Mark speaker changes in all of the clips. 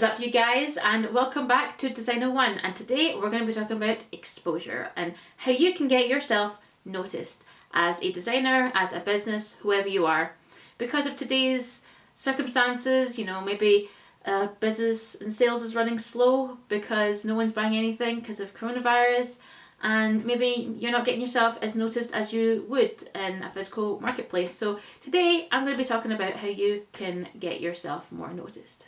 Speaker 1: is up, you guys, and welcome back to Designer One. And today we're going to be talking about exposure and how you can get yourself noticed as a designer, as a business, whoever you are. Because of today's circumstances, maybe business and sales is running slow because no one's buying anything because of coronavirus, and maybe you're not getting yourself as noticed as you would in a physical marketplace. So today I'm going to be talking about how you can get yourself more noticed.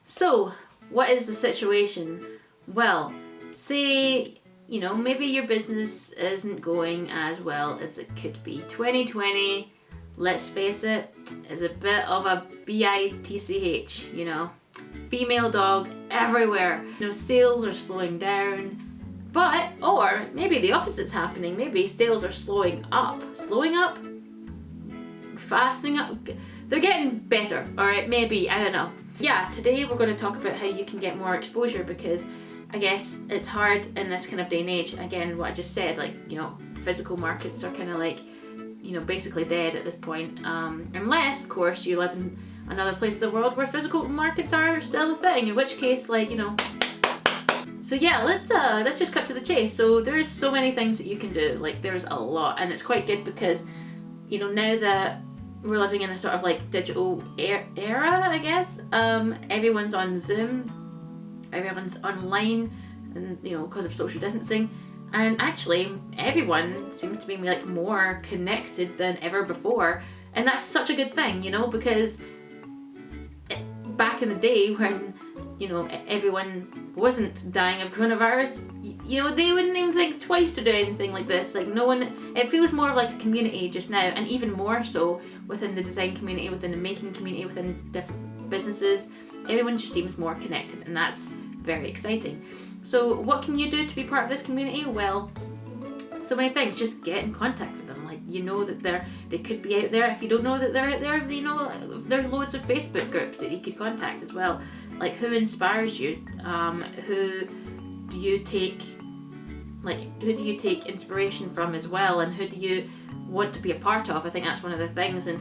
Speaker 1: So, what is the situation? Well, say, maybe your business isn't going as well as it could be. 2020, let's face it, is a bit of a bitch, female dog everywhere. Sales are slowing down, or maybe the opposite's happening. Maybe sales are slowing up, fastening up. They're getting better, alright, maybe, I don't know. Yeah, today we're going to talk about how you can get more exposure, because I guess it's hard in this kind of day and age. Again, what I just said, physical markets are kind of basically dead at this point. Unless, of course, you live in another place in the world where physical markets are still a thing, in which case, So yeah, let's just cut to the chase. So there's so many things that you can do. There's a lot, and it's quite good because, now that we're living in a sort of digital era, I guess. Everyone's on Zoom, everyone's online, and because of social distancing, and actually everyone seems to be more connected than ever before, and that's such a good thing, because back in the day when everyone wasn't dying of coronavirus, they wouldn't even think twice to do anything like this. No one, it feels more of like a community just now, and even more so within the design community, within the making community, within different businesses. Everyone just seems more connected, and that's very exciting. So what can you do to be part of this community? Well, so many things. Just get in contact with them. That they could be out there. If you don't know that they're out there, there's loads of Facebook groups that you could contact as well. Who inspires you? Who do you take inspiration from as well? And who do you want to be a part of? I think that's one of the things. And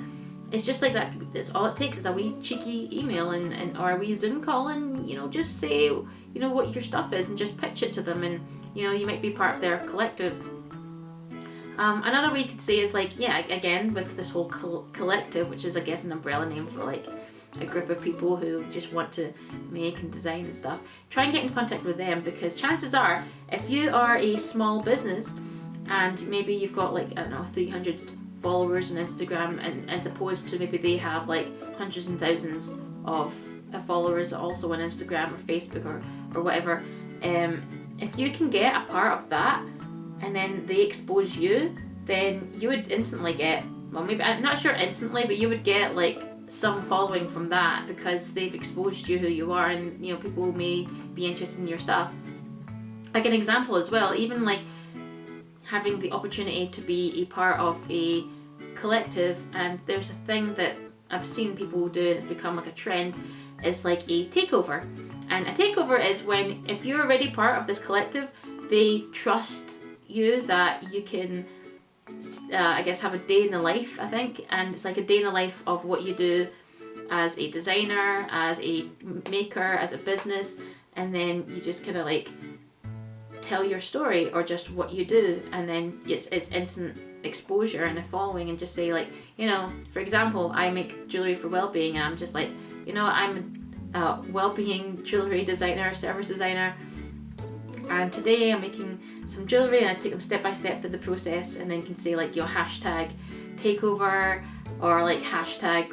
Speaker 1: it's just like that. It's all it takes is a wee cheeky email or a wee Zoom call, and just say what your stuff is and just pitch it to them, and you might be part of their collective. Another way you could say is again with this whole collective, which is I guess an umbrella name for a group of people who just want to make and design and stuff. Try and get in contact with them, because chances are, if you are a small business and maybe you've got 300 followers on Instagram, and as opposed to maybe they have hundreds and thousands of followers also on Instagram or Facebook or whatever, if you can get a part of that and then they expose you, then you would instantly get, well, maybe I'm not sure instantly, but you would get some following from that, because they've exposed you who you are, and people may be interested in your stuff. An example as well, even having the opportunity to be a part of a collective, and there's a thing that I've seen people do and it's become a trend, is a takeover. And a takeover is when, if you're already part of this collective, they trust you that you can have a day in the life, I think, and it's a day in the life of what you do as a designer, as a maker, as a business, and then you just kind of tell your story or just what you do, and then it's instant exposure and a following, and just say for example, I make jewelry for well-being, and I'm just I'm a well-being jewelry designer, service designer, and today I'm making some jewelry, and I take them step by step through the process, and then can say hashtag takeover, or hashtag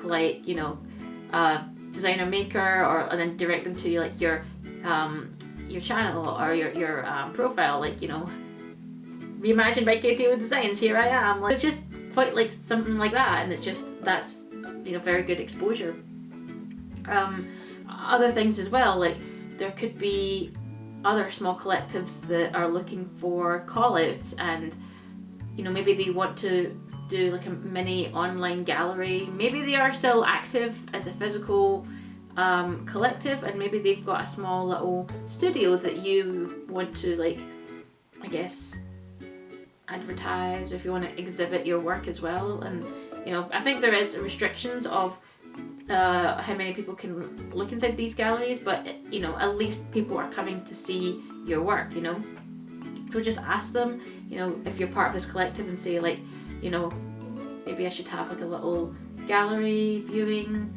Speaker 1: designer maker, or and then direct them to your channel or your profile, reimagined by KTO Designs, here I am. It's just quite something like that, and that's very good exposure. Other things as well, there could be other small collectives that are looking for call outs, and maybe they want to do like a mini online gallery. Maybe they are still active as a physical collective, and maybe they've got a small little studio that you want to, like, I guess, advertise, or if you want to exhibit your work as well. And you know, I think there is restrictions of how many people can look inside these galleries, but you know, at least people are coming to see your work, you know. So just ask them, you know, if you're part of this collective, and say, like, you know, maybe I should have like a little gallery viewing,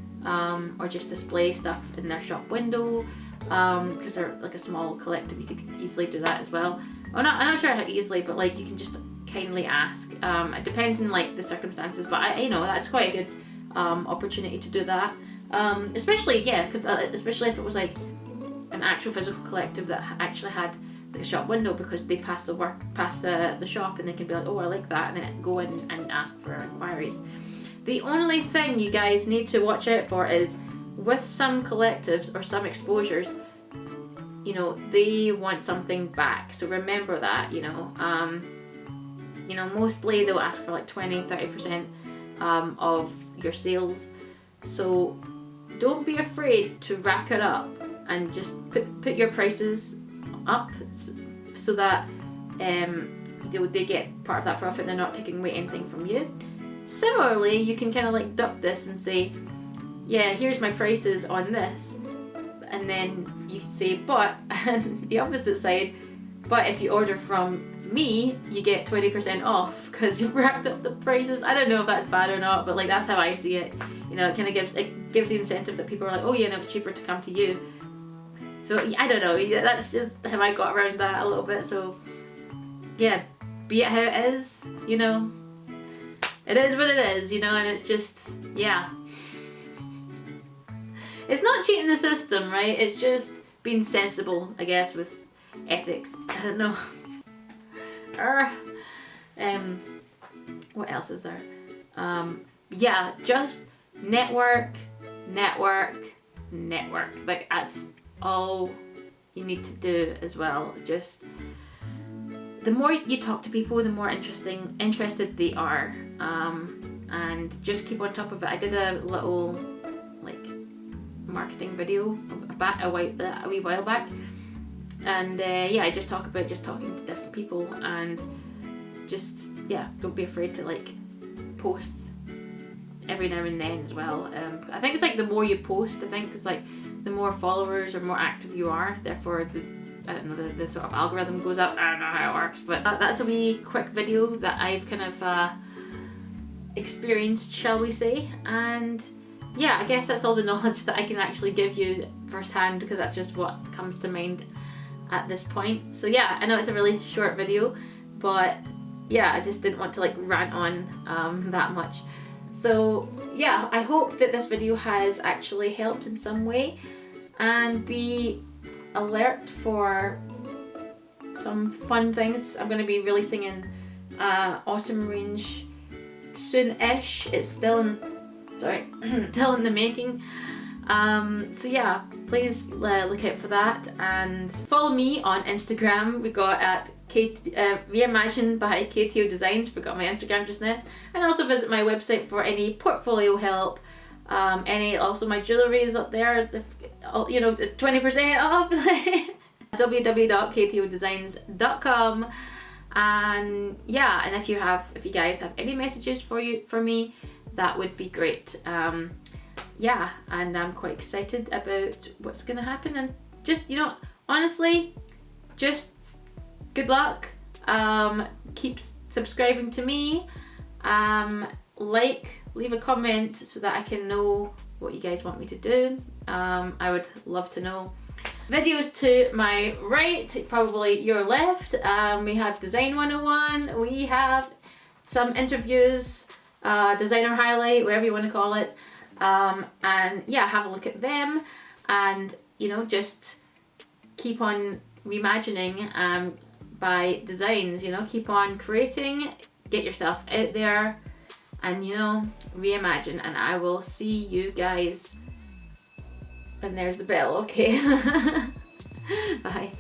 Speaker 1: or just display stuff in their shop window, because they're like a small collective. You could easily do that as well. I'm not sure how easily, but like you can just kindly ask. It depends on like the circumstances, but you know, that's quite a good opportunity to do that. Especially, yeah, because especially if it was like an actual physical collective that actually had like a shop window, because they pass the work past the shop, and they can be like, oh, I like that, and then go in and ask for inquiries. The only thing you guys need to watch out for is with some collectives or some exposures, you know, they want something back. So remember that, you know, mostly they'll ask for like 20-30% of your sales. So don't be afraid to rack it up and just put your prices up, so that they get part of that profit. They're not taking away anything from you. Similarly, you can kind of like duck this and say, yeah, here's my prices on this, and then you can say, but, and the opposite side, but if you order from me, you get 20% off because you've racked up the prices. I don't know if that's bad or not, but like that's how I see it. You know, it kind of gives the incentive that people are like, oh yeah, no, it's cheaper to come to you. So I don't know, that's just how I got around that a little bit. So yeah, be it how it is, you know, it is what it is, you know, and it's just, yeah. It's not cheating the system, right? It's just being sensible, I guess, with ethics. I don't know. What else is there? Yeah, just network. Like that's all you need to do as well. Just the more you talk to people, the more interested they are, and just keep on top of it. I did a little like marketing video a wee while back, and yeah, I just talk about just talking to different people, and just, yeah, don't be afraid to like post every now and then as well. I think it's like the more you post, I think it's like the more followers or more active you are, therefore the sort of algorithm goes up. I don't know how it works, but that's a wee quick video that I've kind of experienced, shall we say. And yeah, I guess that's all the knowledge that I can actually give you firsthand, because that's just what comes to mind at this point. So yeah, I know it's a really short video, but yeah, I just didn't want to like rant on that much. So yeah, I hope that this video has actually helped in some way, and be alert for some fun things. I'm going to be releasing an autumn range soon-ish. It's still in, still in the making. So yeah, please look out for that, and follow me on Instagram. We got at Reimagine by KTO Designs. Forgot my Instagram just now. And also visit my website for any portfolio help. Also my jewellery is up there. You know, 20% off. www.ktodesigns.com. And yeah, and if you guys have any messages for me, that would be great. Yeah, and I'm quite excited about what's gonna happen, and just, you know, honestly, just good luck. Keep subscribing to me. Leave a comment so that I can know what you guys want me to do. I would love to know. Videos to my right, probably your left. We have Design 101. We have some interviews, designer highlight, whatever you want to call it. And yeah, have a look at them, and you know, just keep on reimagining by designs. You know, keep on creating, get yourself out there, and you know, reimagine. And I will see you guys. And there's the bell. Okay. Bye.